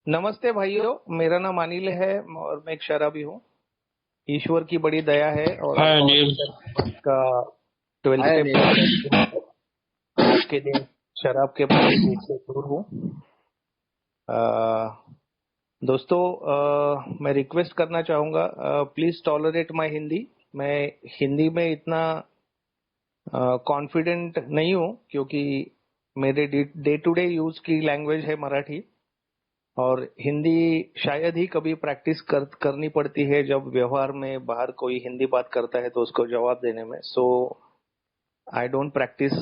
नमस्ते भाइयों। मेरा नाम अनिल है और मैं एक शराबी हूँ। ईश्वर की बड़ी दया है और हाय अल्कोहलिक अनिल। का 12 हाय स्टेप अनिल। आज के दिन शराब के प्रति से दूर हूँ। अ, दोस्तों, मैं रिक्वेस्ट करना चाहूंगा, प्लीज टॉलरेट माय हिंदी। मैं हिंदी में इतना कॉन्फिडेंट नहीं हूँ क्योंकि मेरे डे टू डे यूज की लैंग्वेज है मराठी। और हिंदी शायद ही कभी प्रैक्टिस करनी पड़ती है जब व्यवहार में बाहर कोई हिंदी बात करता है तो उसको जवाब देने में। सो आई डोंट प्रैक्टिस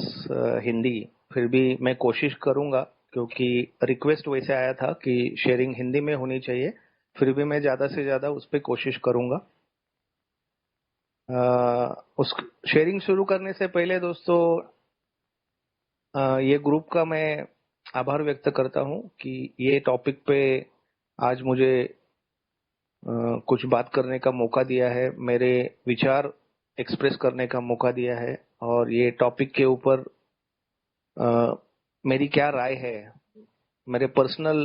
हिंदी। फिर भी मैं कोशिश करूंगा क्योंकि रिक्वेस्ट वैसे आया था कि शेयरिंग हिंदी में होनी चाहिए। फिर भी मैं ज्यादा से ज्यादा उस पर कोशिश करूंगा। उस शेयरिंग शुरू करने से पहले दोस्तों, ये ग्रुप का मैं आभार व्यक्त करता हूँ कि ये टॉपिक पे आज मुझे कुछ बात करने का मौका दिया है, मेरे विचार एक्सप्रेस करने का मौका दिया है। और ये टॉपिक के ऊपर अ, मेरी क्या राय है, मेरे पर्सनल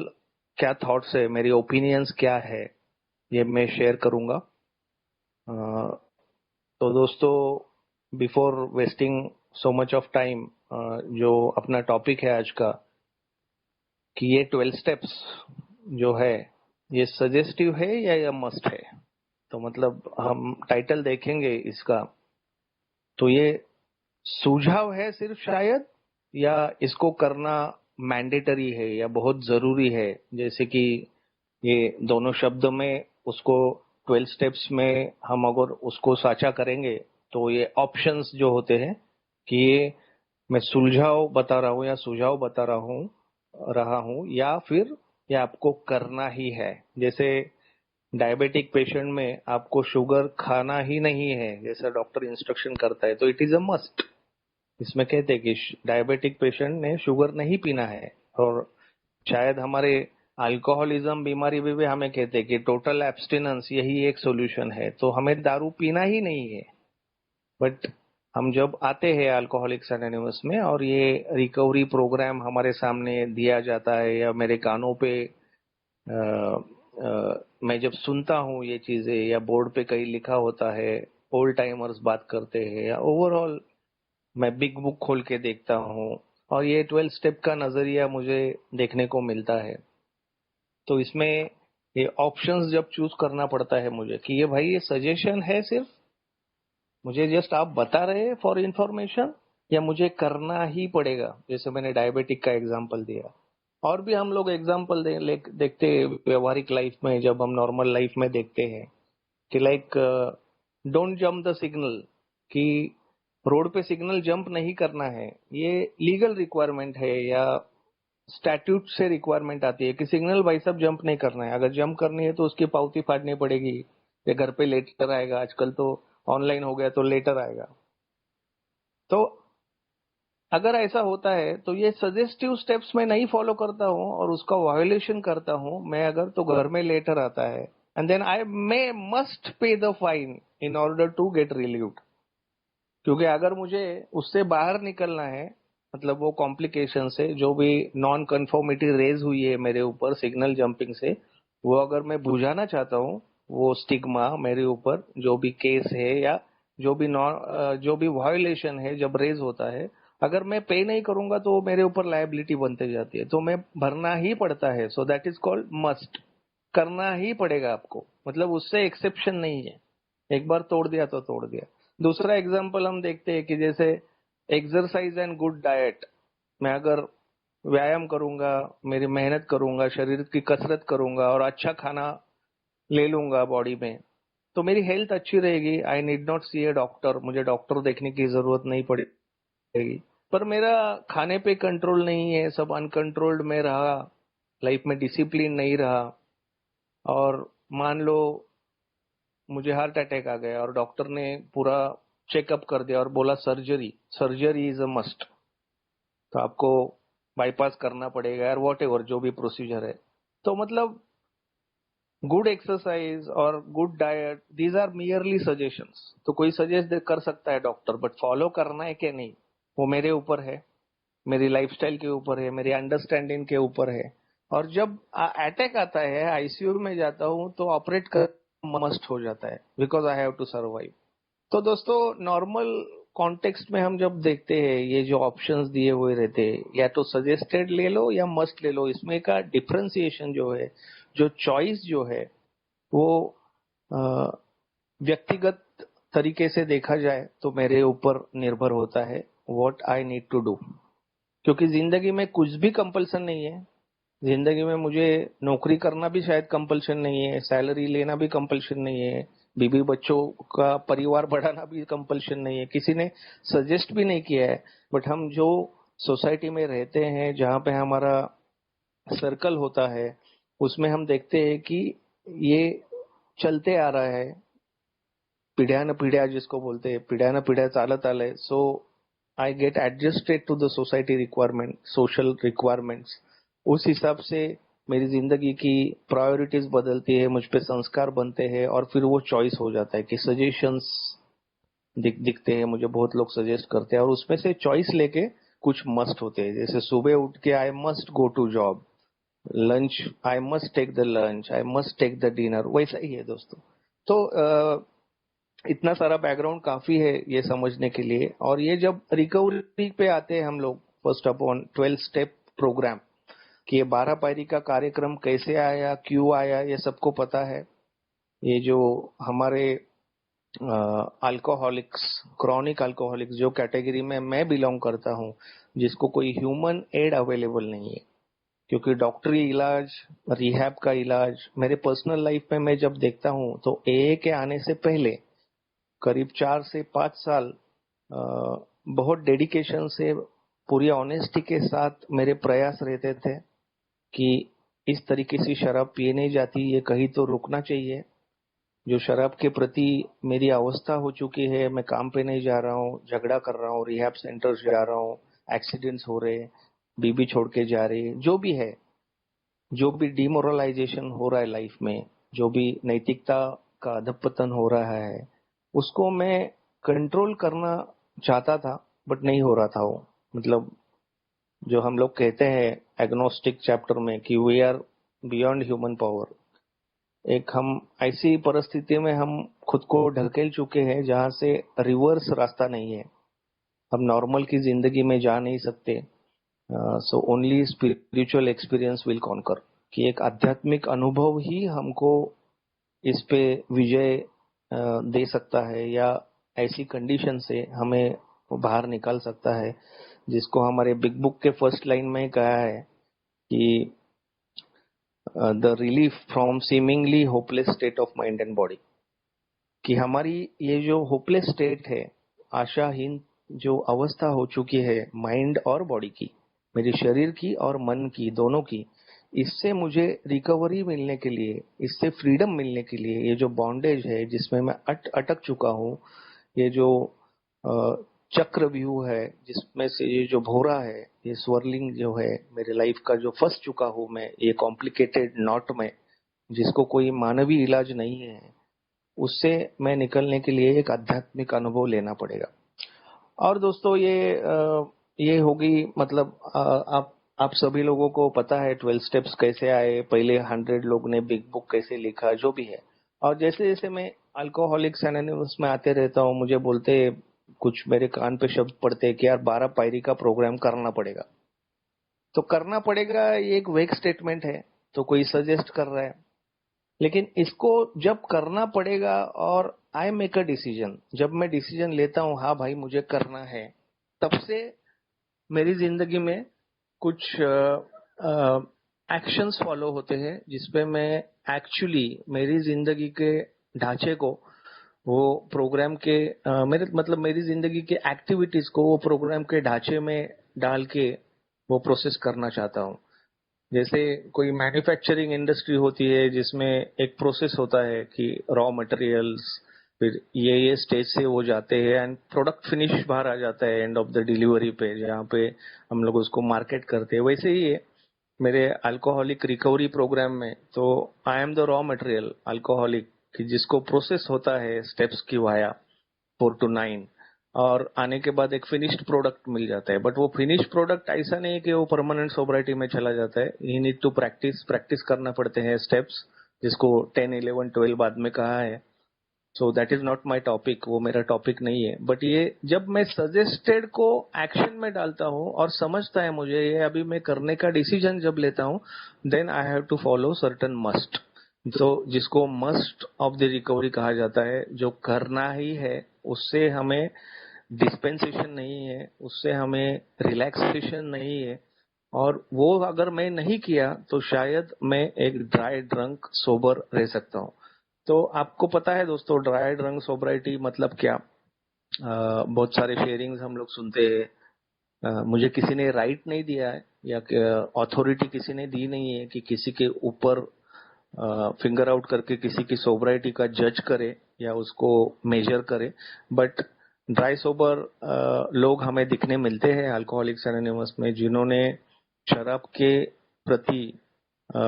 क्या थॉट्स है, मेरी ओपिनियंस क्या है, ये मैं शेयर करूंगा। अ, तो दोस्तों, before wasting so much of time, जो अपना टॉपिक है आज का कि ये 12 स्टेप्स जो है ये सजेस्टिव है या ये मस्ट है। तो मतलब हम टाइटल देखेंगे इसका, तो ये सुझाव है सिर्फ शायद, या इसको करना मैंडेटरी है या बहुत जरूरी है। जैसे कि ये दोनों शब्द में उसको 12 स्टेप्स में हम अगर उसको साझा करेंगे तो ये ऑप्शंस जो होते हैं कि ये मैं सुलझाव बता रहा हूँ या सुझाव बता रहा हूँ या फिर ये आपको करना ही है। जैसे डायबिटिक पेशेंट में आपको शुगर खाना ही नहीं है जैसा डॉक्टर इंस्ट्रक्शन करता है, तो इट इज अ मस्ट। इसमें कहते हैं कि डायबिटिक पेशेंट ने शुगर नहीं पीना है। और शायद हमारे अल्कोहलिज्म बीमारी में भी हमें कहते हैं कि टोटल एब्स्टिनेंस यही एक सॉल्यूशन है, तो हमें दारू पीना ही नहीं है। बट हम जब आते हैं अल्कोहलिक्स एनोनिमस में और ये रिकवरी प्रोग्राम हमारे सामने दिया जाता है या मेरे कानों पे मैं जब सुनता हूँ ये चीजें या बोर्ड पे कहीं लिखा होता है, ओल्ड टाइमर्स बात करते हैं या ओवरऑल मैं बिग बुक खोल के देखता हूँ और ये 12 स्टेप का नजरिया मुझे देखने को मिलता है। तो इसमें ये ऑप्शंस जब चूज करना पड़ता है मुझे कि ये भाई ये सजेशन है सिर्फ, मुझे जस्ट आप बता रहे हैं फॉर इंफॉर्मेशन, या मुझे करना ही पड़ेगा। जैसे मैंने डायबिटिक का एग्जांपल दिया, और भी हम लोग एग्जांपल देखते हैं व्यवहारिक लाइफ में, जब हम नॉर्मल लाइफ में देखते हैं कि like don't jump the signal, कि रोड पे सिग्नल जंप नहीं करना है। ये लीगल रिक्वायरमेंट है या स्टैट्यूट से रिक्वायरमेंट आती है कि सिग्नल भाई साहब जंप नहीं करना है। अगर जंप करनी है तो उसकी पावती फाड़नी पड़ेगी या घर पे लेटर आएगा। आजकल तो ऑनलाइन हो गया तो लेटर आएगा। तो अगर ऐसा होता है तो ये सजेस्टिव स्टेप्स मैं नहीं फॉलो करता हूँ और उसका वायोलेशन करता हूँ मैं अगर, तो घर में लेटर आता है and then I may must pay the fine in order to get relieved. क्योंकि अगर मुझे उससे बाहर निकलना है, मतलब वो कॉम्प्लिकेशन से जो भी नॉन कंफर्मिटी रेज हुई है मेरे ऊपर सिग्नल जंपिंग से, वो अगर मैं बुझाना चाहता हूँ, वो स्टिग्मा मेरे ऊपर जो भी केस है या जो भी वायोलेशन है जब रेज होता है, अगर मैं पे नहीं करूंगा तो वो मेरे ऊपर लायबिलिटी बनते जाती है, तो मैं भरना ही पड़ता है। So that is called must. करना ही पड़ेगा आपको, मतलब उससे एक्सेप्शन नहीं है। एक बार तोड़ दिया तो तोड़ दिया। दूसरा एग्जाम्पल हम देखते हैं कि जैसे एक्सरसाइज एंड गुड डाइट, मैं अगर व्यायाम करूंगा, मेरी मेहनत करूंगा, शरीर की कसरत करूंगा और अच्छा खाना ले लूंगा बॉडी में, तो मेरी हेल्थ अच्छी रहेगी। I need not see a doctor, मुझे डॉक्टर देखने की जरूरत नहीं पड़ेगी। पर मेरा खाने पे कंट्रोल नहीं है, सब अनकंट्रोल्ड में रहा, लाइफ में डिसिप्लिन नहीं रहा, और मान लो मुझे हार्ट अटैक आ गया और डॉक्टर ने पूरा चेकअप कर दिया और बोला surgery, surgery is a must, तो आपको बाईपास करना पड़ेगा यार, वॉट एवर जो भी प्रोसीजर है। तो मतलब गुड एक्सरसाइज और good diet, these are merely suggestions. तो कोई सजेस्ट कर सकता है डॉक्टर, बट फॉलो करना है कि नहीं वो मेरे ऊपर है, मेरी लाइफस्टाइल के ऊपर है, मेरी अंडरस्टैंडिंग के ऊपर है। और जब अटैक आता है, आईसीयू में जाता हूँ, तो ऑपरेट कर मस्ट हो जाता है, because I have to survive. तो दोस्तों, नॉर्मल कॉन्टेक्स्ट में हम जब देखते हैं ये जो ऑप्शंस दिए हुए रहते हैं, या तो सजेस्टेड ले लो या मस्ट ले लो, इसमें का डिफरेंशिएशन जो है, जो चॉइस जो है, वो अ, व्यक्तिगत तरीके से देखा जाए तो मेरे ऊपर निर्भर होता है what I need to do. क्योंकि जिंदगी में कुछ भी कंपल्सन नहीं है। जिंदगी में मुझे नौकरी करना भी शायद कंपल्शन नहीं है, सैलरी लेना भी कंपल्शन नहीं है, बीबी बच्चों का परिवार बढ़ाना भी कंपल्शन नहीं है, किसी ने सजेस्ट भी नहीं किया है। बट हम जो सोसाइटी में रहते हैं, जहाँ पे हमारा सर्कल होता है, उसमें हम देखते हैं कि ये चलते आ रहा है, पिढ्या न पिढ्या जिसको बोलते हैं, पिढ्या न पिढ्या चालत आलंय। So I get adjusted to the society requirement, social requirements. उस हिसाब से मेरी जिंदगी की प्रायोरिटीज बदलती है, मुझ पे संस्कार बनते हैं, और फिर वो चॉइस हो जाता है कि सजेशंस दिखते हैं मुझे, बहुत लोग सजेस्ट करते हैं, और उसमें से चॉइस लेके कुछ मस्ट होते हैं। जैसे सुबह उठ के I must go to job, lunch I must take the lunch, I must take the dinner, वैसा ही है दोस्तों। तो इतना सारा बैकग्राउंड काफी है ये समझने के लिए। और ये जब रिकवरी पे आते हैं हम लोग, फर्स्ट अपॉन 12 स्टेप प्रोग्राम, कि ये 12 पायरी का कार्यक्रम कैसे आया, क्यों आया, ये सबको पता है। ये जो हमारे अल्कोहलिक्स, क्रॉनिक अल्कोहलिक्स, जो कैटेगरी में मैं बिलोंग करता हूँ, जिसको कोई ह्यूमन एड अवेलेबल नहीं है, क्योंकि डॉक्टरी इलाज, रिहैब का इलाज, मेरे पर्सनल लाइफ में मैं जब देखता हूँ, तो एए के आने से पहले करीब 4 से 5 साल बहुत डेडिकेशन से, पूरी ऑनेस्टी के साथ मेरे प्रयास रहते थे कि इस तरीके से शराब पिए नहीं जाती, ये कहीं तो रुकना चाहिए। जो शराब के प्रति मेरी अवस्था हो चुकी है, मैं काम पे नहीं जा रहा हूँ, झगड़ा कर रहा हूँ, रिहैब सेंटर जा रहा हूँ, एक्सीडेंट्स हो रहे, बीबी छोड़ के जा रही, जो भी है, जो भी डिमोरलाइजेशन हो रहा है लाइफ में, जो भी नैतिकता का अधपतन हो रहा है, उसको मैं कंट्रोल करना चाहता था, बट नहीं हो रहा था वो। मतलब जो हम लोग कहते हैं एग्नोस्टिक चैप्टर में कि we are beyond human power, एक हम ऐसी परिस्थिति में हम खुद को ढकेल चुके हैं जहां से रिवर्स रास्ता नहीं है। हम नॉर्मल की जिंदगी में जा नहीं सकते। So only spiritual experience will conquer, कि एक आध्यात्मिक अनुभव ही हमको इस पे विजय दे सकता है, या ऐसी कंडीशन से हमें बाहर निकाल सकता है, जिसको हमारे बिग बुक के फर्स्ट लाइन में कहा है कि the relief from seemingly hopeless state of mind and body. कि हमारी ये जो होपलेस स्टेट है, आशाहीन जो अवस्था हो चुकी है माइंड और बॉडी की, मेरे शरीर की और मन की, दोनों की, इससे मुझे रिकवरी मिलने के लिए, इससे फ्रीडम मिलने के लिए, ये जो बॉन्डेज है जिसमें मैं अटक चुका हूँ, ये जो चक्र व्यू है जिसमें से ये जो भोरा है, ये स्वर्लिंग जो है मेरे लाइफ का, जो फंस चुका हूँ मैं ये कॉम्प्लिकेटेड नॉट में, जिसको कोई मानवीय इलाज नहीं है, उससे मैं निकलने के लिए एक आध्यात्मिक अनुभव लेना पड़ेगा। और दोस्तों, ये होगी, मतलब आप सभी लोगों को पता है 12 स्टेप्स कैसे आए, पहले 100 लोग ने बिग बुक कैसे लिखा, जो भी है। और जैसे जैसे मैं अल्कोहलिक्स एनोनिमस में आते रहता हूँ, मुझे बोलते, कुछ मेरे कान पे शब्द पड़ते हैं कि यार 12 पायरी का प्रोग्राम करना पड़ेगा। तो करना पड़ेगा, ये एक वेग स्टेटमेंट है, तो कोई सजेस्ट कर रहा है, लेकिन इसको जब करना पड़ेगा, और आई मेक अ डिसीजन, जब मैं डिसीजन लेता हूँ हाँ भाई मुझे करना है, तब से मेरी जिंदगी में कुछ एक्शंस फॉलो होते हैं, जिसपे मैं एक्चुअली मेरी जिंदगी के ढांचे को, वो प्रोग्राम के मेरे मतलब मेरी जिंदगी के एक्टिविटीज को वो प्रोग्राम के ढांचे में डाल के वो प्रोसेस करना चाहता हूँ। जैसे कोई मैन्युफैक्चरिंग इंडस्ट्री होती है, जिसमें एक प्रोसेस होता है कि रॉ मटेरियल्स, फिर ये स्टेज से वो जाते हैं एंड प्रोडक्ट फिनिश बाहर आ जाता है एंड ऑफ द डिलीवरी पे, जहाँ पे हम लोग उसको मार्केट करते हैं। वैसे ही है मेरे अल्कोहलिक रिकवरी प्रोग्राम में, तो I am the raw material alcoholic, कि जिसको प्रोसेस होता है स्टेप्स की वाया 4 to 9, और आने के बाद एक फिनिश्ड प्रोडक्ट मिल जाता है। बट वो फिनिश्ड प्रोडक्ट ऐसा नहीं है कि वो परमानेंट सोब्राइटी में चला जाता है। You need to practice practice करना पड़ते हैं स्टेप्स, जिसको 10, 11, 12 बाद में कहा है। So that is not my topic, वो मेरा टॉपिक नहीं है। बट ये जब मैं सजेस्टेड को एक्शन में डालता हूँ और समझता है मुझे ये अभी मैं करने का डिसीजन जब लेता हूँ, then I have to follow certain must. तो जिसको मस्ट ऑफ द रिकवरी कहा जाता है, जो करना ही है, उससे हमें डिस्पेंसेशन नहीं है, उससे हमें रिलैक्सेशन नहीं है। और वो अगर मैं नहीं किया तो शायद मैं एक ड्राई ड्रंक सोबर रह सकता हूँ। तो आपको पता है दोस्तों, ड्राई ड्रंक सोबराइटी मतलब क्या? बहुत सारे शेयरिंग्स हम लोग सुनते हैं। मुझे किसी ने राइट नहीं दिया है या अथॉरिटी किसी ने दी नहीं है कि किसी के ऊपर फिंगर आउट करके किसी की सोबराइटी का जज करे या उसको मेजर करे। बट ड्राई सोबर लोग हमें दिखने मिलते हैं अल्कोहलिक्स एनोनिमस में, जिन्होंने शराब के प्रति अ,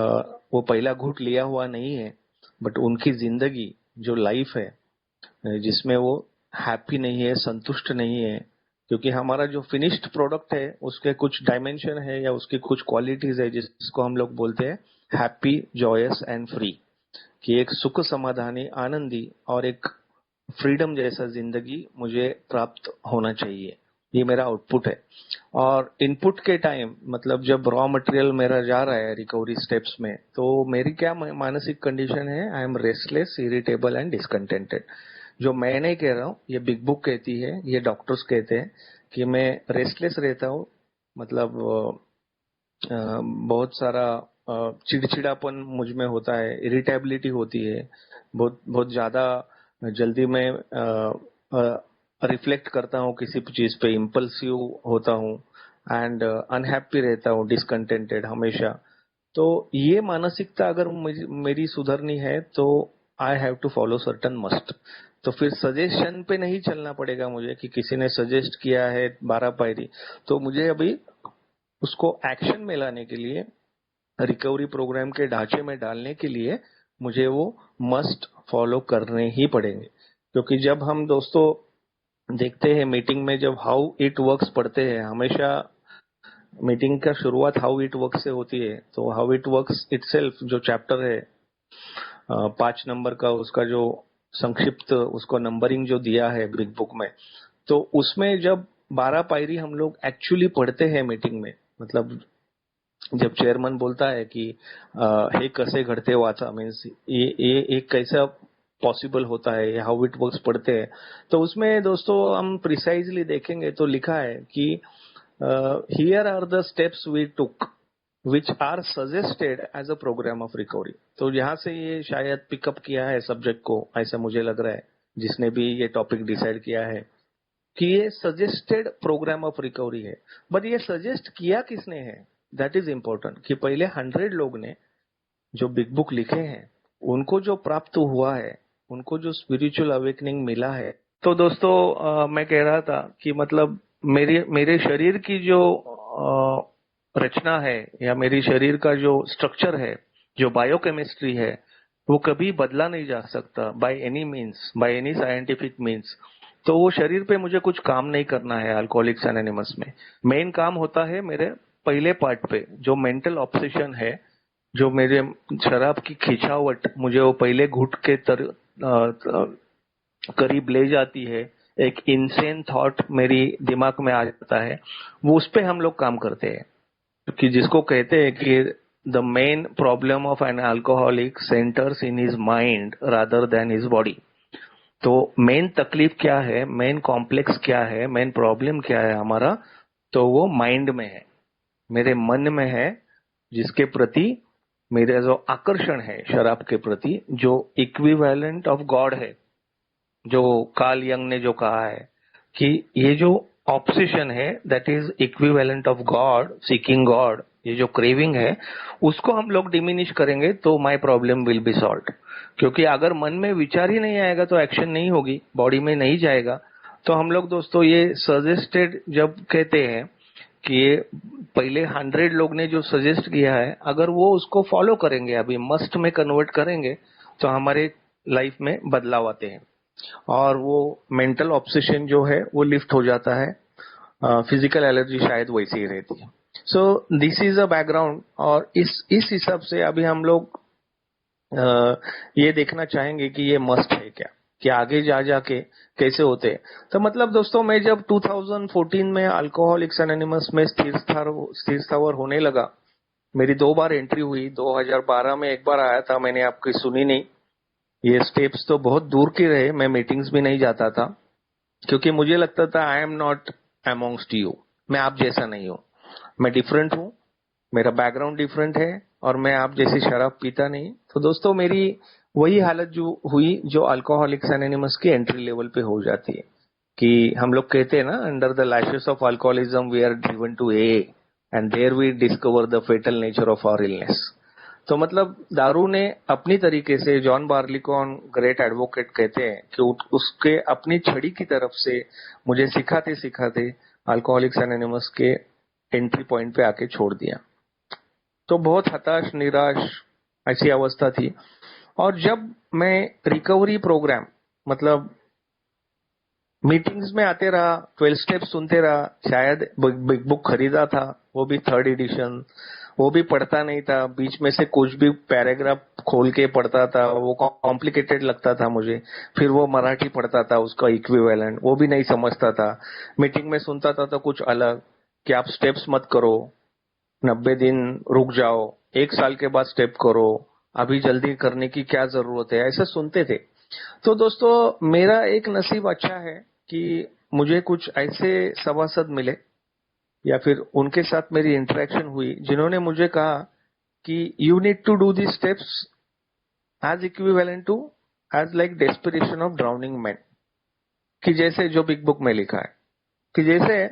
वो पहला घूंट लिया हुआ नहीं है, बट उनकी जिंदगी जो लाइफ है जिसमें वो हैप्पी नहीं है, संतुष्ट नहीं है। क्योंकि हमारा जो फिनिश्ड प्रोडक्ट है उसके कुछ डायमेंशन है या उसकी कुछ क्वालिटीज है जिसको हम लोग बोलते हैं हैप्पी, जॉयस एंड फ्री, कि एक सुख समाधानी, आनंदी और एक फ्रीडम जैसा जिंदगी मुझे प्राप्त होना चाहिए। ये मेरा आउटपुट है। और इनपुट के टाइम मतलब जब रॉ मटेरियल मेरा जा रहा है रिकवरी स्टेप्स में, तो मेरी क्या मानसिक कंडीशन है? I am restless, irritable and discontented. जो मैं नहीं कह रहा हूँ, ये बिग बुक कहती है, ये डॉक्टर्स कहते हैं कि मैं रेस्टलेस रहता हूँ। मतलब बहुत सारा चिड़चिड़ापन मुझ में होता है, इरिटेबिलिटी होती है, बहुत बहुत ज्यादा जल्दी मैं रिफ्लेक्ट करता हूँ किसी चीज पे, इम्पल्सिव होता हूँ एंड अनहैप्पी रहता हूँ, डिसकंटेंटेड हमेशा। तो ये मानसिकता अगर मेरी सुधरनी है तो I have to follow certain must. तो फिर सजेशन पे नहीं चलना पड़ेगा मुझे कि किसी ने सजेस्ट किया है 12 पायरी, तो मुझे अभी उसको एक्शन में लाने के लिए, रिकवरी प्रोग्राम के ढांचे में डालने के लिए मुझे वो मस्ट फॉलो करने ही पड़ेंगे। क्योंकि जब हम दोस्तों देखते हैं मीटिंग में, जब हाउ इट वर्क्स पढ़ते हैं, हमेशा मीटिंग का शुरुआत हाउ इट वर्क से होती है। तो हाउ इट वर्क्स इटसेल्फ जो चैप्टर है 5 नंबर का, उसका जो संक्षिप्त उसको नंबरिंग जो दिया है बिग बुक में, तो उसमें जब 12 पायरी हम लोग एक्चुअली पढ़ते हैं मीटिंग में, मतलब जब चेयरमैन बोलता है कि हे कसे घडते वाचा, मीन्स ये एक कैसा पॉसिबल होता है, हाउ इट वर्क्स पढ़ते हैं, तो उसमें दोस्तों हम प्रिसाइजली देखेंगे तो लिखा है कि here are the steps we took which are suggested as a program of recovery. तो यहाँ से ये शायद पिकअप किया है सब्जेक्ट को, ऐसा मुझे लग रहा है, जिसने भी ये टॉपिक डिसाइड किया है कि ये सजेस्टेड प्रोग्राम ऑफ रिकवरी है। बट ये सजेस्ट किया किसने है, दैट इज इम्पोर्टेंट। कि पहले 100 लोग ने जो बिग बुक लिखे हैं, उनको जो प्राप्त हुआ है, उनको जो स्पिरिचुअल अवेकनिंग मिला है। तो दोस्तों मैं कह रहा था कि मतलब मेरे मेरे शरीर की जो रचना है या मेरी शरीर का जो स्ट्रक्चर है, जो बायोकेमिस्ट्री है, वो कभी बदला नहीं जा सकता by any means, by any scientific means. तो वो शरीर पे मुझे कुछ काम नहीं करना है अल्कोहलिक्स एनोनिमस में। मेन काम होता है मेरे पहले पार्ट पे, जो मेंटल ऑब्सेशन है, जो मेरे शराब की खिंचावट मुझे वो पहले घुट के करीब ले जाती है, एक इंसेन थॉट मेरी दिमाग में आ जाता है, वो उस पे हम लोग काम करते हैं। कि जिसको कहते हैं कि the main problem of an alcoholic centres in his mind rather than his body. तो मेन तकलीफ क्या है, मेन कॉम्प्लेक्स क्या है, मेन प्रॉब्लम क्या है हमारा, तो वो माइंड में है, मेरे मन में है, जिसके प्रति मेरा जो आकर्षण है शराब के प्रति, जो इक्विवेलेंट ऑफ गॉड है, जो कार्ल यंग ने जो कहा है कि ये जो ऑब्सेशन है that is equivalent of God, seeking God, ये जो क्रेविंग है, उसको हम लोग डिमिनिश करेंगे तो my problem will be solved. क्योंकि अगर मन में विचार ही नहीं आएगा तो एक्शन नहीं होगी, बॉडी में नहीं जाएगा। तो हम लोग दोस्तों ये सजेस्टेड जब कहते हैं कि ये पहले 100 लोग ने जो सजेस्ट किया है, अगर वो उसको फॉलो करेंगे, अभी मस्ट में कन्वर्ट करेंगे, तो हमारे लाइफ में बदलाव आते हैं। और वो मेंटल ऑब्सेशन जो है वो लिफ्ट हो जाता है, फिजिकल एलर्जी शायद वैसी ही रहती है। So this is a background, और इस हिसाब से अभी हम लोग ये देखना चाहेंगे कि ये मस्ट है क्या, कि आगे जा जाके कैसे होते हैं। तो मतलब दोस्तों, मैं जब 2014 में अल्कोहलिक्स एनोनिमस में स्थिर स्थावर होने लगा, मेरी 2 बार एंट्री हुई। 2012 में एक बार आया था, मैंने आपकी सुनी नहीं। ये स्टेप्स तो बहुत दूर के रहे, मैं मीटिंग्स भी नहीं जाता था, क्योंकि मुझे लगता था आई एम नॉट अमोंगस्ट यू, मैं आप जैसा नहीं हूँ, मैं डिफरेंट हूँ, मेरा बैकग्राउंड डिफरेंट है, और मैं आप जैसी शराब पीता नहीं। तो दोस्तों, मेरी वही हालत जो हुई जो अल्कोहलिक्स एनोनिमस की एंट्री लेवल पे हो जाती है, कि हम लोग कहते हैं ना, under the lashes of alcoholism we are driven to A, and there we discover the fatal nature of our illness. तो मतलब दारू ने अपनी तरीके से, जॉन बार्लिकॉन ग्रेट एडवोकेट कहते हैं कि उसके अपनी छड़ी की तरफ से मुझे सिखाते सिखाते अल्कोहलिक्स एनोनिमस के एंट्री पॉइंट पे आके छोड़ दिया। तो बहुत हताश निराश ऐसी अवस्था थी। और जब मैं रिकवरी प्रोग्राम, मतलब मीटिंग्स में आते रहा, 12 स्टेप सुनते रहा, शायद बिग बुक खरीदा था, वो भी 3rd एडिशन, वो भी पढ़ता नहीं था, बीच में से कुछ भी पैराग्राफ खोल के पढ़ता था, वो कॉम्प्लिकेटेड लगता था मुझे। फिर वो मराठी पढ़ता था, उसका इक्विवेलेंट, वो भी नहीं समझता था। मीटिंग में सुनता था तो कुछ अलग, कि आप स्टेप्स मत करो, 90 दिन रुक जाओ, 1 साल के बाद स्टेप करो, अभी जल्दी करने की क्या जरूरत है, ऐसा सुनते थे। तो दोस्तों, मेरा एक नसीब अच्छा है कि मुझे कुछ ऐसे सभासद मिले, या फिर उनके साथ मेरी इंटरेक्शन हुई, जिन्होंने मुझे कहा कि you need to do the steps as equivalent to, as like desperation of drowning man. कि जैसे जो बिग बुक में लिखा है, कि जैसे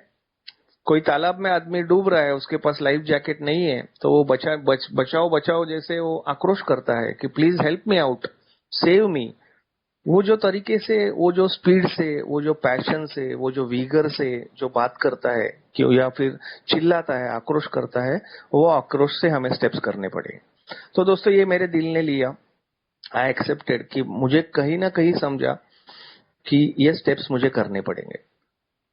कोई तालाब में आदमी डूब रहा है, उसके पास लाइफ जैकेट नहीं है, तो वो बचाओ बचाओ जैसे वो आक्रोश करता है कि please help me out, save me. वो जो तरीके से, वो जो स्पीड से, वो जो पैशन से, वो जो वीगर से जो बात करता है, कि या फिर चिल्लाता है, आक्रोश करता है, वो आक्रोश से हमें स्टेप्स करने पड़े। तो दोस्तों, ये मेरे दिल ने लिया, आई एक्सेप्टेड, कि मुझे कहीं ना कहीं समझा कि ये स्टेप्स मुझे करने पड़ेंगे।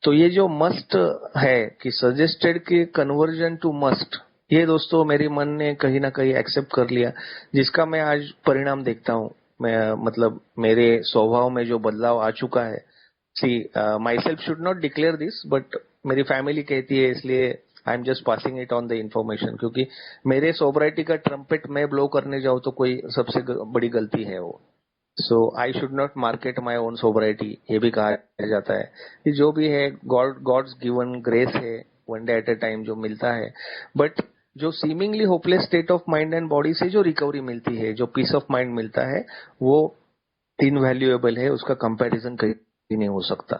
तो ये जो मस्ट है, कि सजेस्टेड के कन्वर्जन टू मस्ट, ये दोस्तों मेरे मन ने कहीं ना कहीं एक्सेप्ट कर लिया, जिसका मैं आज परिणाम देखता हूँ। मैं मतलब मेरे स्वभाव में जो बदलाव आ चुका है। See, myself should not declare this, but मेरी फैमिली कहती है, इसलिए I am just passing it on the information, क्योंकि मेरे सोबराइटी का ट्रम्पेट मैं ब्लो करने जाऊँ तो कोई सबसे बड़ी गलती है वो। So I should not market my own sobriety, ये भी कहा जाता है कि जो भी है गॉड्स गिवन ग्रेस है, one day at a time जो मिलता है। बट जो seemingly hopeless state of mind and body से जो रिकवरी मिलती है, जो पीस ऑफ माइंड मिलता है, वो इनवैल्यूएबल है, उसका कंपैरिजन कहीं नहीं हो सकता।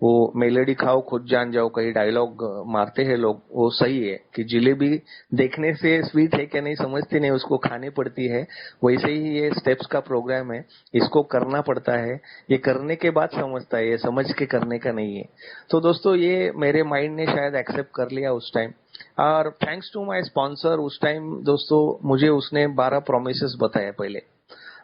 वो मेलेडी खाओ खुद जान जाओ, कई डायलॉग मारते हैं लोग, वो सही है कि जिलेबी देखने से स्वीट है क्या नहीं समझती नहीं, उसको खानी पड़ती है। वैसे ही ये स्टेप्स का प्रोग्राम है, इसको करना पड़ता है, ये करने के बाद समझता है, ये समझ के करने का नहीं है। तो दोस्तों, ये मेरे माइंड ने शायद एक्सेप्ट कर लिया उस टाइम। और थैंक्स टू माय स्पॉन्सर, उस टाइम दोस्तों मुझे उसने 12 प्रोमिसेस बताए पहले।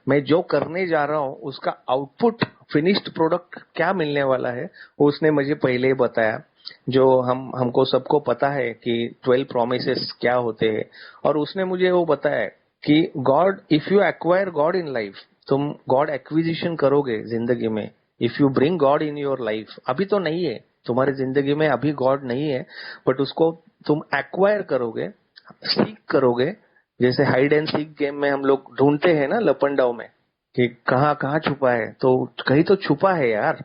मैं जो करने जा रहा हूँ उसका आउटपुट, फिनिश्ड प्रोडक्ट क्या मिलने वाला है, वो उसने मुझे पहले ही बताया। जो हमको सबको पता है कि 12 प्रोमिसेस क्या होते हैं, और उसने मुझे वो बताया कि God, if you acquire God in life, तुम गॉड एक्विजिशन करोगे जिंदगी में। If you bring God in your life, अभी तो नहीं है तुम्हारी जिंदगी में, अभी गॉड नहीं है, बट उसको तुम एक्वायर करोगे, सीख करोगे। जैसे हाइड एंड सीक गेम में हम लोग ढूंढते हैं ना लपंडाव में, कि कहाँ कहाँ छुपा है, तो कहीं तो छुपा है यार,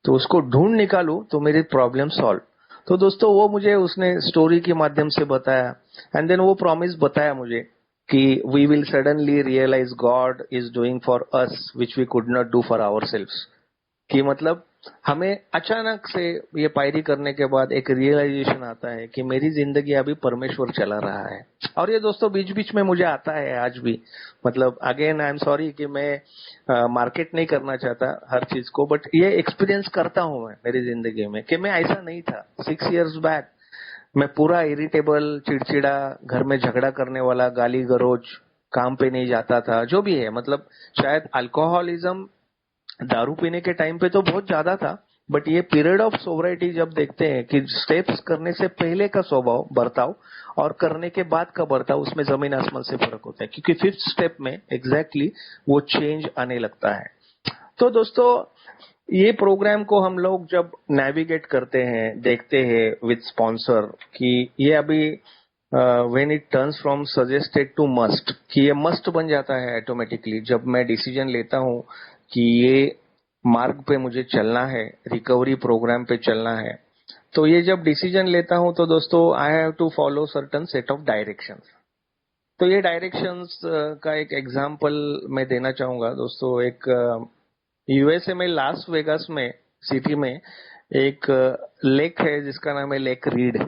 तो उसको ढूंढ निकालू तो मेरी प्रॉब्लम सॉल्व। तो दोस्तों, वो मुझे उसने स्टोरी के माध्यम से बताया, एंड देन वो प्रॉमिस बताया मुझे कि we will suddenly realise God is doing for us which we could not do for ourselves. कि मतलब हमें अचानक से ये पायरी करने के बाद एक रियलाइजेशन आता है कि मेरी जिंदगी अभी परमेश्वर चला रहा है। और ये दोस्तों बीच बीच में मुझे आता है आज भी। मतलब अगेन आई एम सॉरी कि मैं मार्केट नहीं करना चाहता हर चीज को, बट ये एक्सपीरियंस करता हूं मैं मेरी जिंदगी में, कि मैं ऐसा नहीं था 6 years बैक। मैं पूरा इरिटेबल, चिड़चिड़ा, घर में झगड़ा करने वाला, गाली गरोज, काम पे नहीं जाता था, जो भी है। मतलब शायद अल्कोहलिज्म दारू पीने के टाइम पे तो बहुत ज्यादा था, बट ये पीरियड ऑफ सोबराइटी जब देखते हैं कि स्टेप्स करने से पहले का स्वभाव बर्ताव और करने के बाद का बर्ताव, उसमें जमीन आसमान से फर्क होता है, क्योंकि फिफ्थ स्टेप में एग्जैक्टली वो चेंज आने लगता है। तो दोस्तों, ये प्रोग्राम को हम लोग जब नेविगेट करते हैं, देखते हैं विद स्पॉन्सर कि ये अभी when it turns from suggested to must, कि ये मस्ट बन जाता है ऑटोमेटिकली जब मैं डिसीजन लेता हूं कि ये मार्ग पे मुझे चलना है, रिकवरी प्रोग्राम पे चलना है। तो ये जब डिसीजन लेता हूं तो दोस्तों I have to follow certain set of directions. तो ये डायरेक्शंस का एक एग्जांपल मैं देना चाहूंगा दोस्तों। एक यूएसए में लास वेगास में सिटी में एक लेक है जिसका नाम है लेक रीड।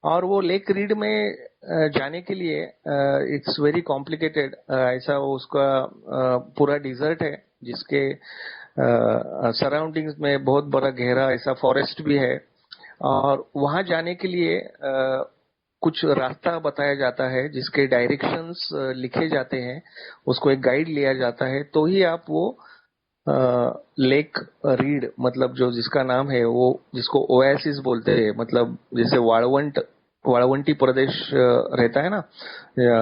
और वो लेक रीड में जाने के लिए इट्स वेरी कॉम्प्लिकेटेड। ऐसा वो उसका पूरा डिजर्ट है जिसके सराउंडिंग्स में बहुत बड़ा गहरा ऐसा फॉरेस्ट भी है। और वहां जाने के लिए कुछ रास्ता बताया जाता है जिसके डायरेक्शंस लिखे जाते हैं, उसको एक गाइड लिया जाता है, तो ही आप वो लेक रीड, मतलब जो जिसका नाम है वो जिसको ओएसिस बोलते हैं, मतलब जैसे वाळवंटी प्रदेश रहता है ना,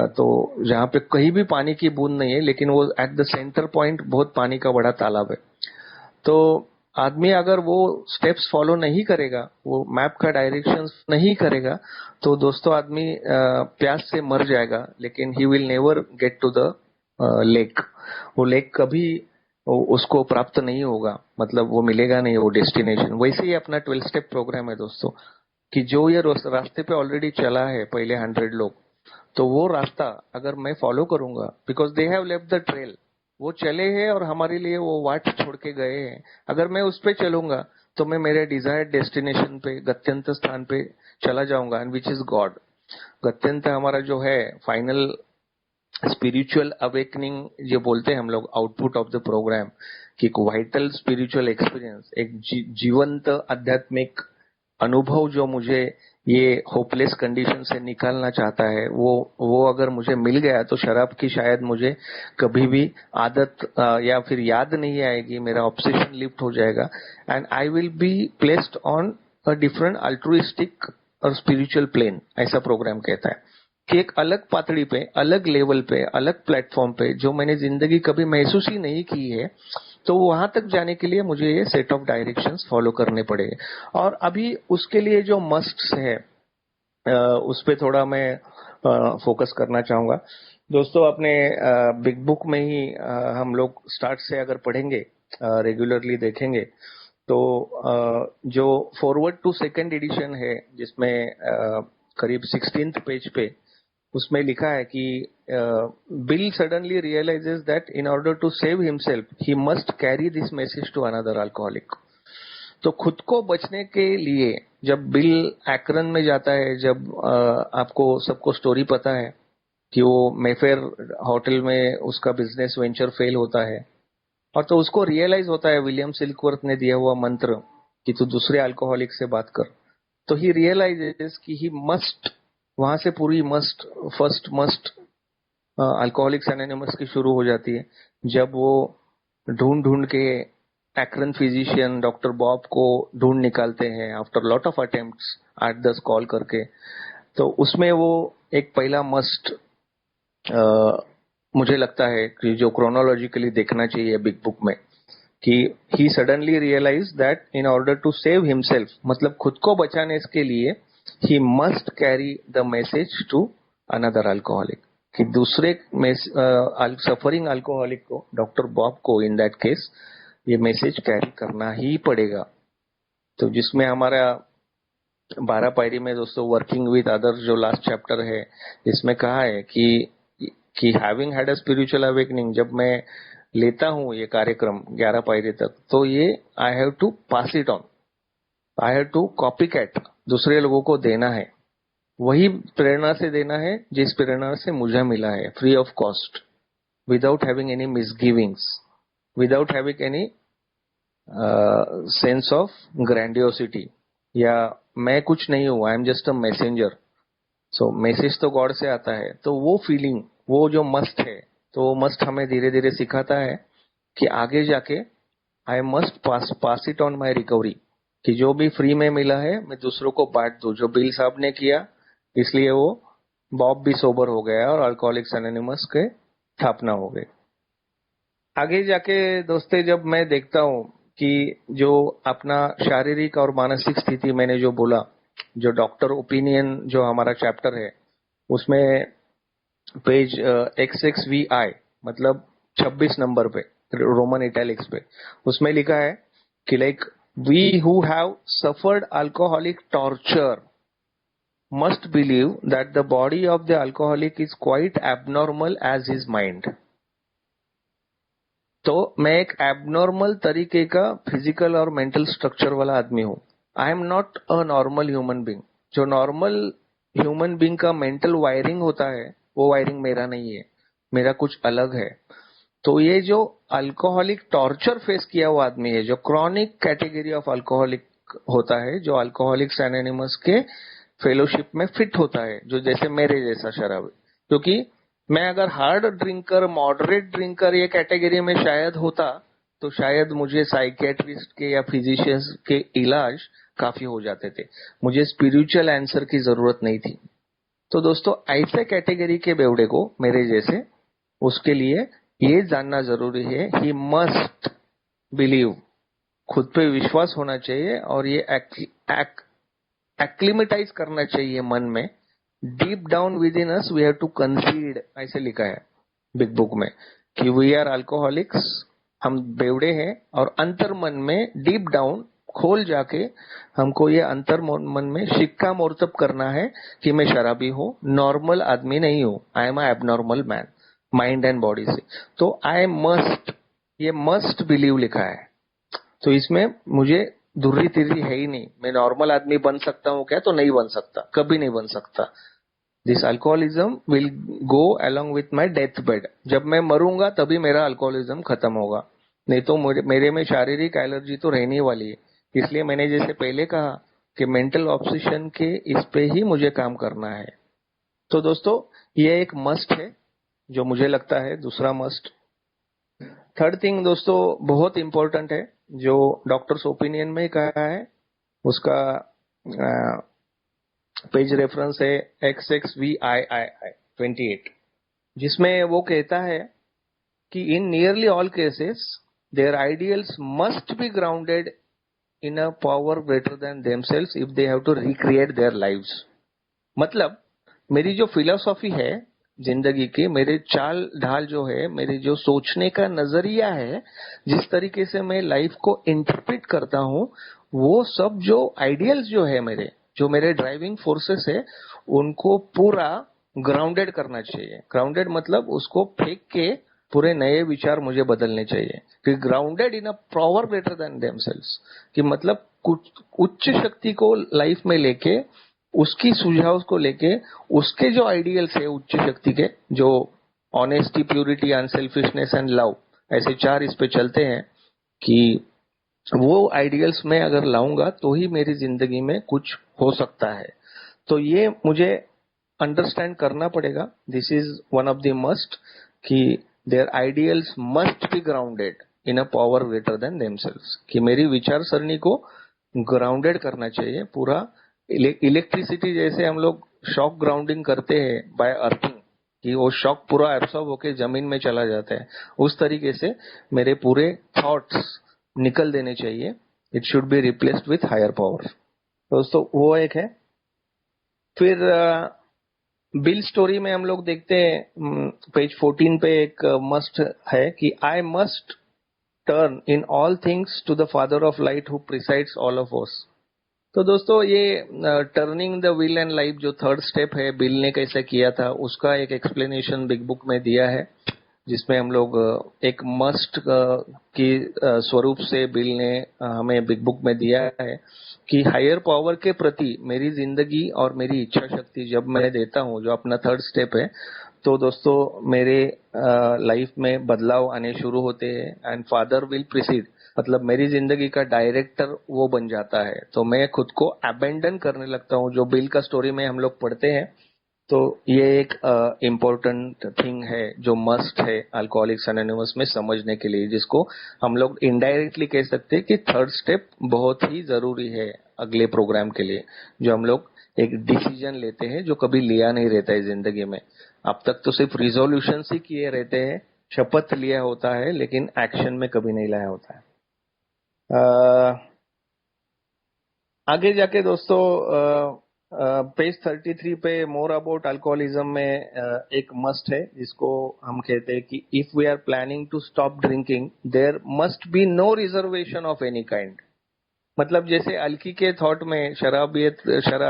तो जहाँ पे कहीं भी पानी की बूंद नहीं है, लेकिन वो एट द सेंटर पॉइंट बहुत पानी का बड़ा तालाब है। तो आदमी अगर वो स्टेप्स फॉलो नहीं करेगा, वो मैप का डायरेक्शन नहीं करेगा, तो दोस्तों आदमी प्यास से मर जाएगा, लेकिन he will never get to the lake. वो लेक कभी उसको प्राप्त नहीं होगा, मतलब वो मिलेगा नहीं वो डेस्टिनेशन। वैसे ही अपना 12 स्टेप प्रोग्राम है दोस्तों, कि जो ये रास्ते पे ऑलरेडी चला है पहले 100 लोग, तो वो रास्ता अगर मैं फॉलो करूंगा, because they have left the trail, वो चले हैं और हमारे लिए वो वाट छोड़ के गए हैं, अगर मैं उस पे चलूंगा तो मैं मेरे डिजायर्ड डेस्टिनेशन पे, गत्यंतर स्थान पे चला जाऊंगा, एंड विच इज गॉड। गत्यंतर हमारा जो है फाइनल स्पिरिचुअल अवेकनिंग जो बोलते हैं हम लोग, आउटपुट ऑफ द प्रोग्राम, कि एक वाइटल स्पिरिचुअल एक्सपीरियंस, एक जीवंत आध्यात्मिक अनुभव जो मुझे ये होपलेस कंडीशन से निकालना चाहता है, वो अगर मुझे मिल गया तो शराब की शायद मुझे कभी भी आदत या फिर याद नहीं आएगी, मेरा ऑब्सेशन लिफ्ट हो जाएगा, and I will be placed on a different altruistic और स्पिरिचुअल प्लेन। ऐसा प्रोग्राम कहता है कि एक अलग पातड़ी पे, अलग लेवल पे, अलग प्लेटफॉर्म पे, जो मैंने जिंदगी कभी महसूस ही नहीं की है, तो वहां तक जाने के लिए मुझे ये सेट ऑफ डायरेक्शंस फॉलो करने पड़ेंगे। और अभी उसके लिए जो मस्ट्स है उस पे थोड़ा मैं फोकस करना चाहूंगा दोस्तों। अपने बिग बुक में ही हम लोग स्टार्ट से अगर पढ़ेंगे, रेगुलरली देखेंगे, तो जो फॉरवर्ड टू सेकंड एडिशन है, जिसमें करीब 16th पेज पे उसमें लिखा है कि Bill suddenly realises that in order to save himself he must carry this message to another alcoholic. तो खुद को बचने के लिए जब बिल एक्रन में जाता है, जब आपको सबको स्टोरी पता है कि वो मेफेयर होटल में उसका बिजनेस वेंचर फेल होता है, और तो उसको रियलाइज होता है विलियम सिल्कवर्थ ने दिया हुआ मंत्र कि तू दूसरे अल्कोहलिक से बात कर। तो ही रियलाइजेस कि ही मस्ट, वहां से पूरी must, first must alcoholics anonymous की शुरू हो जाती है, जब वो ढूंढ ढूंढ के एक्रन फिजिशियन डॉक्टर बॉब को ढूंढ निकालते हैं after lot of attempts, 8-10 call करके। तो उसमें वो एक पहला मस्ट मुझे लगता है कि जो क्रोनोलॉजिकली देखना चाहिए बिग बुक में, कि he suddenly realise that in order to save himself, मतलब खुद को बचाने के लिए he must carry the message to another alcoholic, कि दूसरे सफरिंग अल्कोहलिक को, डॉक्टर बॉब को इन दैट केस, ये मैसेज कैरी करना ही पड़ेगा। तो जिसमें हमारा 12 पायरी में दोस्तों वर्किंग विद अदर जो लास्ट चैप्टर है, इसमें कहा है कि having had a spiritual awakening, जब मैं लेता हूं ये कार्यक्रम 11 पायरी तक, तो ये I have to pass it on, I have to copycat, दूसरे लोगों को देना है, वही प्रेरणा से देना है जिस प्रेरणा से मुझे मिला है, free of cost, without having any misgivings, without having any sense of grandiosity, या मैं कुछ नहीं हूं, I am just a messenger. So message तो गॉड से आता है। तो वो फीलिंग, वो जो मस्ट है, तो वो मस्ट हमें धीरे धीरे सिखाता है कि आगे जाके I must pass it on my recovery, कि जो भी फ्री में मिला है मैं दूसरों को बांट दूं। जो बिल साहब ने किया, इसलिए वो बॉब भी सोबर हो गया और अल्कोहलिक्स एनोनिमस के स्थापना हो गई। आगे जाके दोस्ते जब मैं देखता हूँ कि जो अपना शारीरिक और मानसिक स्थिति मैंने जो बोला, जो डॉक्टर ओपिनियन जो हमारा चैप्टर है उसमें पेज XXVI मतलब 26 नंबर पे रोमन इटैलिक्स पे उसमें लिखा है कि like we who have suffered alcoholic torture must believe that the body of the alcoholic is quite abnormal as his mind। तो मैं एक एबनॉर्मल तरीके का फिजिकल और मेंटल स्ट्रक्चर वाला आदमी हूँ। आई am not a normal human being. जो नॉर्मल ह्यूमन बींग का मेंटल वायरिंग होता है वो वायरिंग मेरा नहीं है, मेरा कुछ अलग है। तो ये जो अल्कोहलिक टॉर्चर फेस किया हुआ आदमी है, जो क्रॉनिक कैटेगरी ऑफ अल्कोहलिक होता है, जो अल्कोहलिक्स एनोनिमस के फेलोशिप में फिट होता है, जो जैसे मेरे जैसा शराबी। क्योंकि मैं अगर हार्ड ड्रिंकर, मॉडरेट ड्रिंकर ये कैटेगरी में शायद होता तो शायद मुझे साइकेट्रिस्ट के या फिजिशियंस के इलाज काफी हो जाते थे, मुझे स्पिरिचुअल आंसर की जरूरत नहीं थी। तो दोस्तों ऐसे कैटेगरी के बेवड़े को, मेरे जैसे, उसके लिए ये जानना जरूरी है, ही मस्ट बिलीव, खुद पे विश्वास होना चाहिए और ये एक्लिमेटाइज करना चाहिए मन में। Deep down within us we have to concede, ऐसे लिखा है बिग बुक में कि वी आर अल्कोहलिक्स, हम बेवड़े हैं, और अंतर मन में डीप डाउन खोल जाके हमको ये अंतर मन में शिक्का मोर्तब करना है कि मैं शराबी हूँ, नॉर्मल आदमी नहीं हूँ, I am abnormal man mind and body से। तो आई मस्ट, ये मस्ट बिलीव लिखा है। तो इसमें मुझे दुर्री तिर्री है ही नहीं, मैं नॉर्मल आदमी बन सकता हूँ क्या? तो नहीं बन सकता, कभी नहीं बन सकता। This alcoholism will go along with my death bed. जब मैं मरूंगा तभी मेरा अल्कोहलिज्म खत्म होगा, नहीं तो मेरे में शारीरिक एलर्जी तो रहने वाली है। इसलिए मैंने जैसे पहले कहा कि मेंटल ऑब्सेशन के इस पे ही मुझे काम करना है। तो दोस्तों ये एक मस्ट है जो मुझे लगता है। दूसरा मस्ट, थर्ड थिंग दोस्तों बहुत इंपॉर्टेंट है, जो डॉक्टर्स ओपिनियन में कहा है, उसका पेज रेफरेंस है XXVII 28, जिसमें वो कहता है कि in nearly all cases their ideals must be grounded in a power greater than themselves if they have to recreate their lives. मतलब मेरी जो फिलोसॉफी है जिंदगी की, मेरे चाल ढाल जो है, मेरी जो सोचने का नजरिया है, जिस तरीके से मैं लाइफ को इंटरप्रेट करता हूँ, वो सब जो आइडियल्स जो है मेरे, जो मेरे ड्राइविंग फोर्सेस है, उनको पूरा ग्राउंडेड करना चाहिए। ग्राउंडेड मतलब उसको फेंक के पूरे नए विचार मुझे बदलने चाहिए। कि grounded in a power greater than themselves, कि मतलब कुछ उच्च शक्ति को लाइफ में लेके, उसकी सुझाव को लेके, उसके जो आइडियल्स है उच्च शक्ति के, जो honesty, purity, unselfishness and love, ऐसे चार इस पे चलते हैं, कि वो आइडियल्स में अगर लाऊंगा तो ही मेरी जिंदगी में कुछ हो सकता है। तो ये मुझे अंडरस्टैंड करना पड़ेगा। This is one of the must, कि their ideals must be grounded in a power greater than themselves, कि मेरी विचार सरणी को ग्राउंडेड करना चाहिए पूरा। इलेक्ट्रिसिटी जैसे हम लोग शॉक ग्राउंडिंग करते हैं बाय अर्थिंग, कि वो शॉक पूरा एब्सॉर्ब होके जमीन में चला जाता है, उस तरीके से मेरे पूरे थॉट्स निकल देने चाहिए। It should be replaced with higher power. दोस्तों वो एक है। फिर बिल स्टोरी में हम लोग देखते हैं पेज 14 पे एक मस्ट है कि I must turn in all things to the father of light who presides all of us. तो दोस्तों ये turning the wheel and life जो थर्ड स्टेप है, बिल ने कैसे किया था, उसका एक एक्सप्लेनेशन बिग बुक में दिया है, जिसमें हम लोग एक मस्ट की स्वरूप से बिल ने हमें बिग बुक में दिया है कि हायर पावर के प्रति मेरी जिंदगी और मेरी इच्छा शक्ति जब मैं देता हूँ, जो अपना थर्ड स्टेप है, तो दोस्तों मेरे लाइफ में बदलाव आने शुरू होते हैं। एंड फादर विल प्रिसीड, मतलब मेरी जिंदगी का डायरेक्टर वो बन जाता है। तो मैं खुद को अबेंडन करने लगता हूँ, जो बिल का स्टोरी में हम लोग पढ़ते हैं तो ये एक इम्पोर्टेंट थिंग है जो मस्ट है अल्कोहलिक्स एनोनिमस में समझने के लिए, जिसको हम लोग इनडायरेक्टली कह सकते हैं कि थर्ड स्टेप बहुत ही जरूरी है अगले प्रोग्राम के लिए, जो हम लोग एक डिसीजन लेते हैं जो कभी लिया नहीं रहता है जिंदगी में। अब तक तो सिर्फ रिजोल्यूशन ही किए रहते हैं, शपथ लिया होता है, लेकिन एक्शन में कभी नहीं लाया होता है। आगे जाके दोस्तों पेज 33 पे मोर अबाउट अल्कोहलिज्म में एक मस्ट है जिसको हम कहते हैं कि if we are planning to stop drinking there must be no reservation of any kind. मतलब जैसे अलकी के थॉट में शराब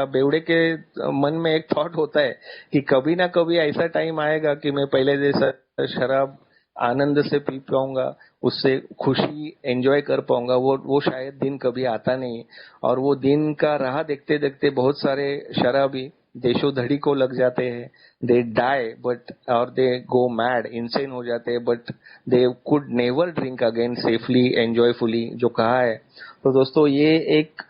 बेवड़े के मन में एक थॉट होता है कि कभी ना कभी ऐसा टाइम आएगा कि मैं पहले जैसा शराब आनंद से पी पाऊंगा, उससे खुशी एंजॉय कर पाऊंगा। वो शायद दिन कभी आता नहीं, और वो दिन का राह देखते देखते बहुत सारे शराबी देशों धड़ी को लग जाते हैं। दे डाई बट, और दे गो मैड, इंसेन हो जाते हैं, but they could never drink again safely enjoyfully, जो कहा है। तो दोस्तों ये एक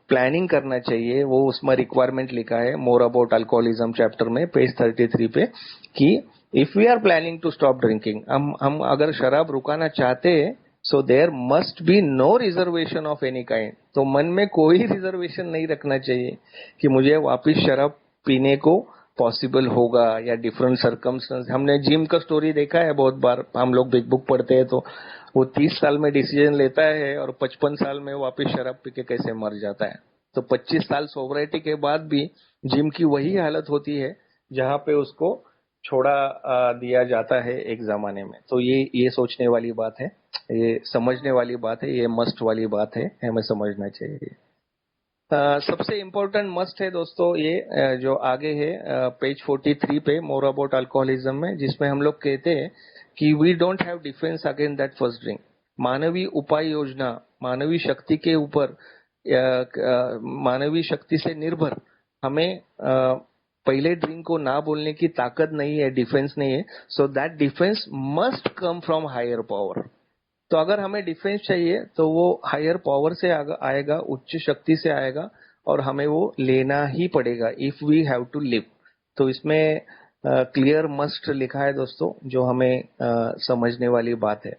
प्लानिंग करना चाहिए, वो उसमें रिक्वायरमेंट लिखा है मोर अबाउट अल्कोहलिज्म चैप्टर में पेज 33 पे, कि if we are planning to stop drinking, हम अगर शराब रुकाना चाहते हैं, so there must be no reservation of any kind. तो मन में कोई रिजर्वेशन नहीं रखना चाहिए कि मुझे वापिस शराब पीने को पॉसिबल होगा या डिफरेंट सर्कमस्टेंस। हमने जिम का स्टोरी देखा है बहुत बार, हम लोग बिग बुक पढ़ते हैं, तो वो 30 साल में डिसीजन लेता है और 55 साल में वापिस शराब पी के कैसे मर जाता है। तो 25 साल सोबराइटी के बाद भी जिम की वही हालत होती है जहां पे उसको छोड़ा दिया जाता है एक जमाने में। तो ये सोचने वाली बात है, ये समझने वाली बात है, ये मस्ट वाली बात है, हमें समझना चाहिए। सबसे इम्पोर्टेंट मस्ट है दोस्तों ये जो आगे है पेज 43 पे मोर अबाउट अल्कोहलिज्म में, जिसमें हम लोग कहते हैं कि we don't have defence against that first drink. मानवीय उपाय योजना, मानवीय शक्ति के ऊपर, मानवीय शक्ति से निर्भर हमें पहले ड्रिंक को ना बोलने की ताकत नहीं है, डिफेंस नहीं है। So that defence must come from higher power. तो अगर हमें डिफेंस चाहिए तो वो हायर पावर से आएगा, उच्च शक्ति से आएगा, और हमें वो लेना ही पड़ेगा if we have to live. तो इसमें क्लियर मस्ट लिखा है दोस्तों, जो हमें समझने वाली बात है।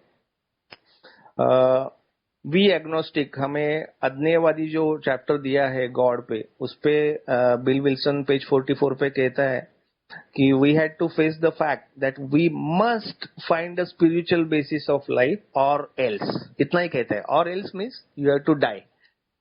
वी एग्नोस्टिक, हमें अज्ञेयवादी जो चैप्टर दिया है गॉड पे, उस पे बिल विल्सन पेज 44 पे कहता है कि we had to face the fact that we must find a spiritual basis of life or else. इतना ही कहता है, or else means you have to die.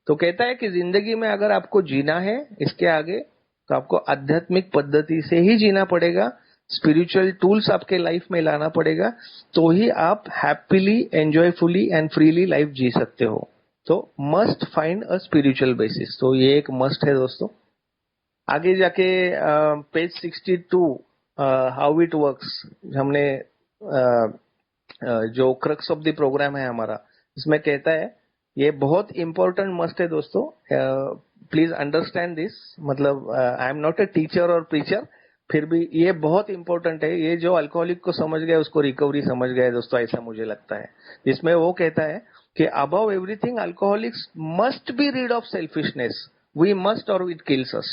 तो कहता है कि जिंदगी में अगर आपको जीना है इसके आगे, तो आपको आध्यात्मिक पद्धति से ही जीना पड़ेगा, स्पिरिचुअल टूल्स आपके लाइफ में लाना पड़ेगा, तो ही आप हैप्पीली एंजॉयफुली एंड फ्रीली लाइफ जी सकते हो। तो must find a spiritual basis, तो ये एक मस्ट है दोस्तों। आगे जाके पेज 62 हाउ इट वर्क्स, हमने जो क्रक्स ऑफ द प्रोग्राम है हमारा, इसमें कहता है, ये बहुत इंपॉर्टेंट मस्ट है दोस्तों, प्लीज अंडरस्टैंड दिस। मतलब I am not a teacher और प्रीचर, फिर भी ये बहुत इंपॉर्टेंट है। ये जो अल्कोहलिक को समझ गया उसको रिकवरी समझ गया दोस्तों, ऐसा मुझे लगता है। जिसमें वो कहता है कि above everything alcoholics must be rid of selfishness, we must or it kills us.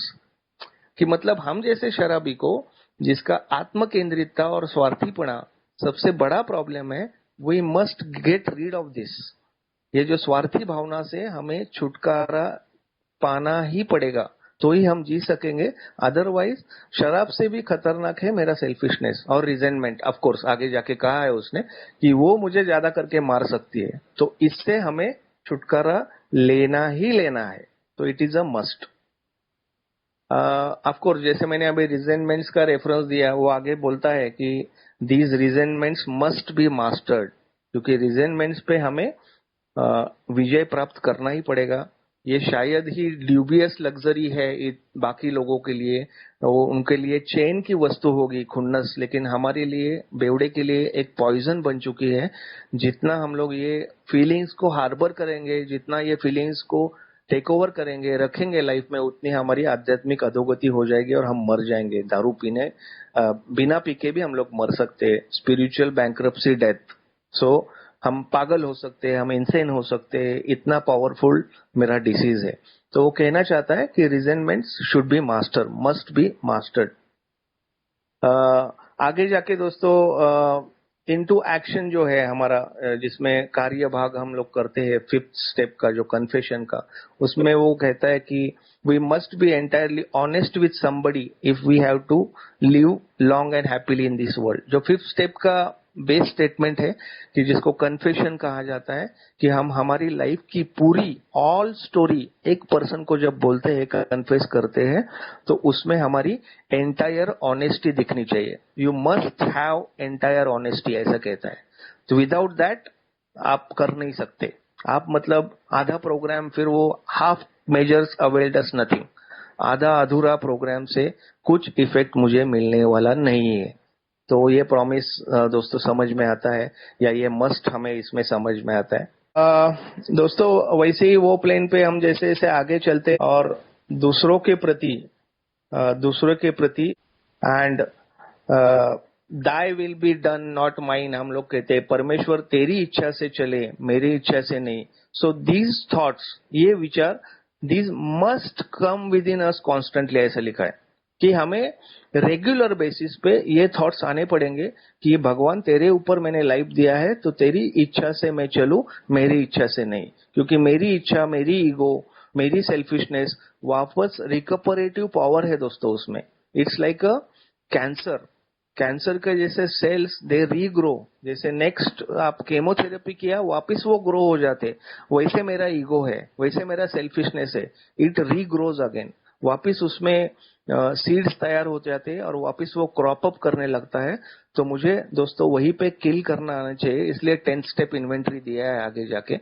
कि मतलब हम जैसे शराबी को, जिसका आत्म केंद्रितता और स्वार्थीपना सबसे बड़ा प्रॉब्लम है, we must get rid of this. ये जो स्वार्थी भावना से हमें छुटकारा पाना ही पड़ेगा, तो ही हम जी सकेंगे। अदरवाइज शराब से भी खतरनाक है मेरा सेल्फिशनेस और रिजेंटमेंट। ऑफ कोर्स आगे जाके कहा है उसने कि वो मुझे ज्यादा करके मार सकती है, तो इससे हमें छुटकारा लेना ही लेना है। तो it is a must. Of course जैसे मैंने अभी रिजेंटमेंट्स का रेफरेंस दिया, वो आगे बोलता है कि दीज रिजेंटमेंट्स मस्ट बी मास्टर्ड, क्योंकि रिजेंटमेंट्स पे हमें विजय प्राप्त करना ही पड़ेगा। ये शायद ही ड्यूबियस लग्जरी है बाकी लोगों के लिए, वो उनके लिए चैन की वस्तु होगी खुन्नस, लेकिन हमारे लिए, बेवड़े के लिए एक पॉइजन बन चुकी है। जितना हम लोग ये फीलिंग्स को हार्बर करेंगे, जितना ये फीलिंग्स को टेक ओवर करेंगे, रखेंगे लाइफ में, उतनी हमारी आध्यात्मिक अधोगति हो जाएगी और हम मर जाएंगे। दारू पीने बिना पी के भी हम लोग मर सकते हैं, स्पिरिचुअल बैंक्रप्सी डेथ। सो हम पागल हो सकते हैं, हम इंसेन हो सकते हैं, इतना पावरफुल मेरा डिसीज है। तो वो कहना चाहता है कि resentments should be master, must be mastered. आगे जाके दोस्तों इनटू एक्शन जो है हमारा, जिसमें कार्य भाग हम लोग करते हैं, फिफ्थ स्टेप का जो कन्फेशन का, उसमें वो कहता है कि we must be entirely honest with somebody if we have to live long and happily in this world. जो फिफ्थ स्टेप का बेस स्टेटमेंट है कि जिसको कन्फेशन कहा जाता है, कि हम हमारी लाइफ की पूरी ऑल स्टोरी एक पर्सन को जब बोलते हैं, कन्फेस करते हैं, तो उसमें हमारी एंटायर ऑनेस्टी दिखनी चाहिए। You must have entire honesty, ऐसा कहता है। तो विदाउट दैट आप कर नहीं सकते। आप मतलब आधा प्रोग्राम, फिर वो हाफ मेजर्स अवेल डस नथिंग, आधा अधूरा प्रोग्राम से कुछ इफेक्ट मुझे मिलने वाला नहीं है। तो ये प्रॉमिस दोस्तों समझ में आता है, या ये मस्ट हमें इसमें समझ में आता है। दोस्तों वैसे ही वो प्लेन पे हम जैसे जैसे आगे चलते और दूसरों के प्रति and thy will be done not mine, हम लोग कहते हैं परमेश्वर तेरी इच्छा से चले, मेरी इच्छा से नहीं। सो दीज थॉट्स, ये विचार, these must come with in us constantly, ऐसा लिखा है कि हमें रेगुलर बेसिस पे ये थॉट्स आने पड़ेंगे कि भगवान तेरे ऊपर मैंने लाइफ दिया है, तो तेरी इच्छा से मैं चलूं, मेरी इच्छा से नहीं। क्योंकि मेरी इच्छा, मेरी ईगो, मेरी सेल्फिशनेस वापस रिकपरेटिव पावर है दोस्तों उसमें। It's like a cancer. Cancer के जैसे सेल्स दे रीग्रो, जैसे नेक्स्ट आप केमोथेरेपी किया वापस वो ग्रो हो जाते, वैसे मेरा ईगो है, वैसे मेरा सेल्फिशनेस है, इट रीग्रोज अगेन। वापस उसमें सीड्स तैयार हो जाते हैं और वापस वो क्रॉप अप करने लगता है। तो मुझे दोस्तों वहीं पे किल करना आना चाहिए, इसलिए 10 स्टेप इन्वेंटरी दिया है आगे जाके।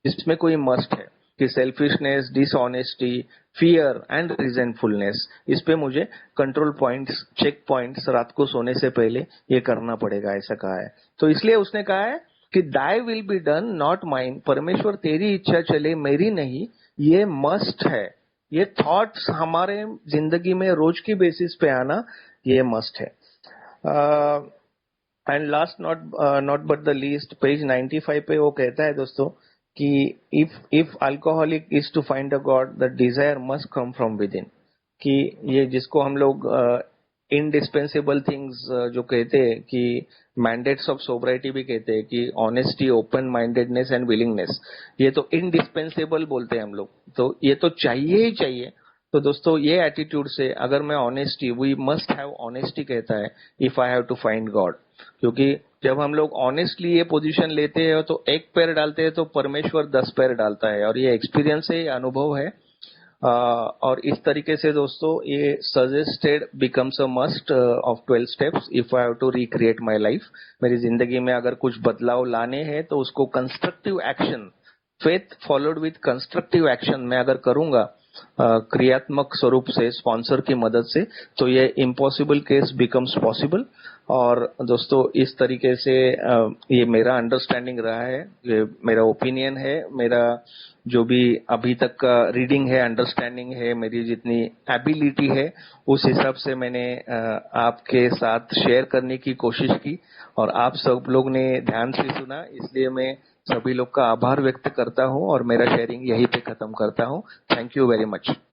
इसमें कोई मस्ट है कि सेल्फिशनेस, डिसऑनेस्टी, फियर एंड रिजेंटफुलनेस, इस पे मुझे कंट्रोल पॉइंट्स, चेक पॉइंट्स रात को सोने से पहले ये करना पड़ेगा, ऐसा कहा है। तो इसलिए उसने कहा है कि thy will be done not mine, परमेश्वर तेरी इच्छा चले मेरी नहीं, ये मस्ट है। ये थॉट्स हमारे जिंदगी में रोज की बेसिस पे आना, ये मस्ट है। And last not but the least, page 95 pe वो कहता है दोस्तों कि if alcoholic is to find a God, the desire must come from within. कि ये जिसको हम लोग इनडिस्पेंसेबल थिंग्स जो कहते हैं, कि मैंडेट्स ऑफ सोब्राइटी भी कहते हैं, कि honesty, open mindedness and willingness, ये तो इनडिस्पेंसेबल बोलते हैं हम लोग, तो ये तो चाहिए ही चाहिए। तो दोस्तों ये एटीट्यूड से अगर मैं honesty, we must have honesty कहता है, if I have to find God. क्योंकि जब हम लोग ऑनेस्टली ये पोजीशन लेते हैं तो एक पैर डालते हैं तो परमेश्वर 10 पैर डालता है, और ये एक्सपीरियंस है, ये अनुभव है। और इस तरीके से दोस्तों ये suggested becomes a must of 12 steps if I have to recreate my life. मेरी जिंदगी में अगर कुछ बदलाव लाने हैं तो उसको constructive action, faith followed with constructive action मैं अगर करूंगा क्रियात्मक स्वरूप से, स्पॉन्सर की मदद से, तो ये इम्पॉसिबल केस बिकम्स पॉसिबल। और दोस्तों इस तरीके से ये मेरा अंडरस्टैंडिंग रहा है, ये मेरा ओपिनियन है, मेरा जो भी अभी तक का रीडिंग है, अंडरस्टैंडिंग है, मेरी जितनी एबिलिटी है, उस हिसाब से मैंने आपके साथ शेयर करने की कोशिश की, और आप सब लोग ने ध्यान से सुना, इसलिए मैं सभी लोग का आभार व्यक्त करता हूं और मेरा शेयरिंग यहीं पे खत्म करता हूं। Thank you very much.